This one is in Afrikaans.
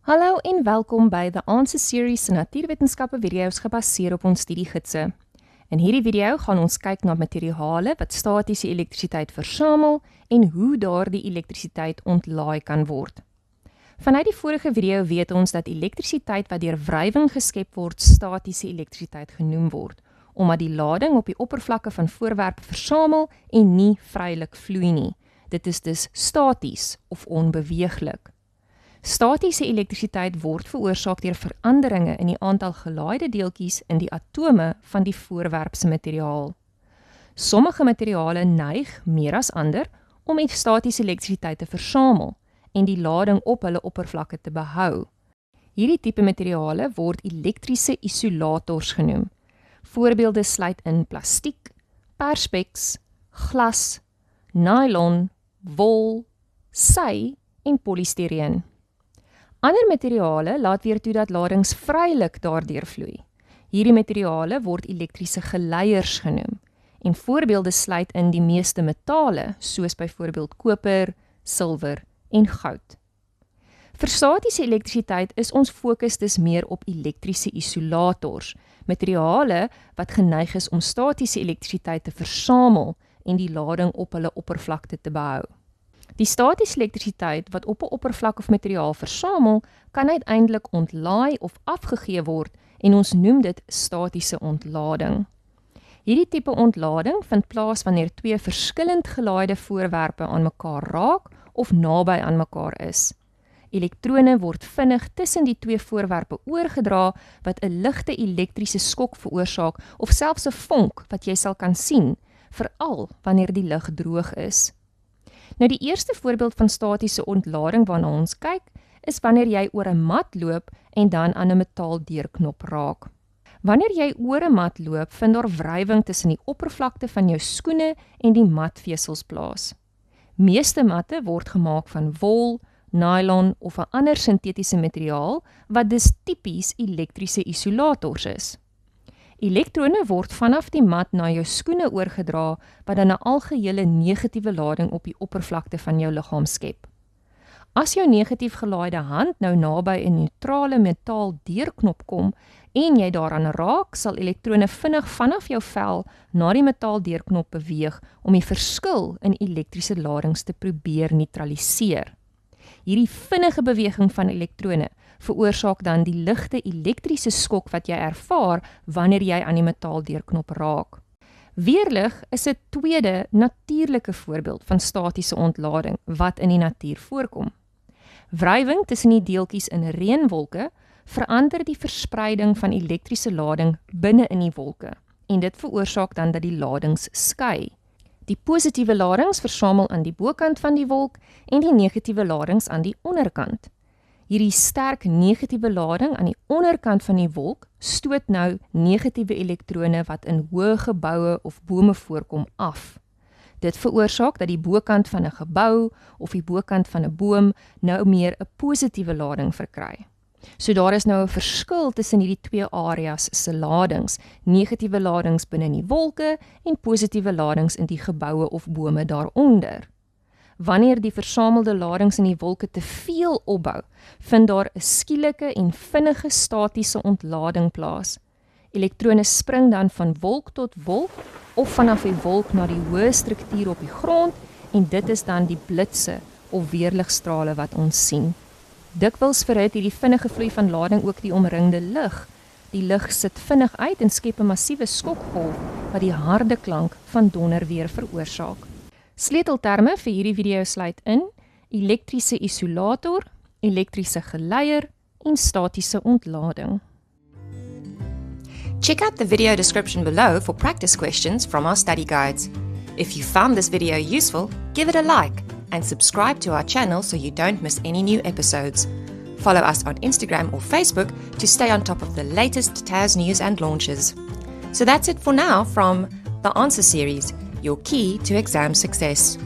Hallo en welkom by The Answer Series se natuurwetenskappe video's gebaseer op ons studiegidse. In hierdie video gaan ons kyk na materiale wat statiese elektrisiteit versamel en hoe daardie elektrisiteit ontlaai kan word. Vanuit die vorige video weet ons dat elektrisiteit wat deur wrywing geskep word statiese elektrisiteit genoem word, omdat die lading op die oppervlakke van voorwerpe versamel en nie vrylik vloei nie. Dit is dus staties of onbeweeglik. Statiese elektrisiteit word veroorsaak deur veranderinge in die aantal gelaaide deeltjies in die atome van die voorwerp se materiaal. Sommige materiale neig meer as ander om statiese elektrisiteit te versamel en die lading op hulle oppervlakke te behou. Hierdie tipe materiale word elektriese isolators genoem. Voorbeelde sluit in plastiek, perspex, glas, nylon, wol, sy en polystyreen. Ander materiale laat weer toe dat ladings vrylik daardeur vloei. Hierdie materiale word elektriese geleiers genoem en voorbeelde sluit in die meeste metale soos byvoorbeeld koper, silwer en goud. Vir statiese elektrisiteit is ons fokus dus meer op elektriese isolators, materiale wat geneig is om statiese elektrisiteit te versamel en die lading op hulle oppervlakte te behou. Die statiese elektrisiteit wat op 'n oppervlak of materiaal versamel, kan uiteindelik ontlaai of afgegee word en ons noem dit statiese ontlading. Hierdie tipe ontlading vind plaas wanneer twee verskillend gelaaide voorwerpe aan mekaar raak of naby aan mekaar is. Elektrone word vinnig tussen die twee voorwerpe oorgedra wat 'n ligte elektriese skok veroorsaak of selfs 'n vonk wat jy sal kan sien, veral wanneer die lug droog is. Nou die eerste voorbeeld van statiese ontlading waarna ons kyk, is wanneer jy oor 'n mat loop en dan aan 'n metaaldeurknop raak. Wanneer jy oor 'n mat loop, vind daar wrywing tussen die oppervlakte van jou skoene en die matvesels plaas. Meeste matte word gemaak van wol, nylon of 'n ander sintetiese materiaal wat dus tipies elektriese isolators is. Elektrone word vanaf die mat na jou skoene oorgedra wat dan 'n algehele negatiewe lading op die oppervlakte van jou liggaam skep. As jou negatief gelaaide hand nou naby 'n neutrale metaal deurknop kom en jy daaraan raak, sal elektrone vinnig vanaf jou vel na die metaal deurknop beweeg om die verskil in elektriese ladings te probeer neutraliseer. Hierdie vinnige beweging van elektrone veroorsaak dan die ligte elektriese skok wat jy ervaar wanneer jy aan die metaaldeurknop raak. Weerlig is 'n tweede natuurlike voorbeeld van statiese ontlading wat in die natuur voorkom. Wrywing tussen die deeltjies in reënwolke verander die verspreiding van elektriese lading binne in die wolke en dit veroorsaak dan dat die ladings skei. Die positiewe ladings versamel aan die bokant van die wolk en die negatiewe ladings aan die onderkant. Hierdie sterk negatiewe lading aan die onderkant van die wolk stoot nou negatiewe elektrone wat in hoë geboue of bome voorkom af. Dit veroorsaak dat die bokant van 'n gebou of die bokant van 'n boom nou meer 'n positiewe lading verkry. So daar is nou 'n verskil tussen hierdie twee areas se ladings, negatiewe ladings binne in die wolke en positiewe ladings in die geboue of bome daaronder. Wanneer die versamelde ladings in die wolke te veel opbou, vind daar 'n skielike en vinnige statiese ontlading plaas. Elektrone spring dan van wolk tot wolk of vanaf die wolk na die hoë struktuur op die grond en dit is dan die blitse of weerligstrale wat ons sien. Dikwels verhit hierdie vinnige vloei van lading ook die omringde lug. Die lug sit vinnig uit en skep 'n massiewe skokgolf wat die harde klank van donderweer veroorsaak. Sleutelterme vir hierdie video sluit in elektriese isolator, elektriese geleier en statiese ontlading. Check out the video description below for practice questions from our study guides. If you found this video useful, give it a like and subscribe to our channel so you don't miss any new episodes. Follow us on Instagram or Facebook to stay on top of the latest TAS news and launches. So that's it for now from The Answer Series, your key to exam success.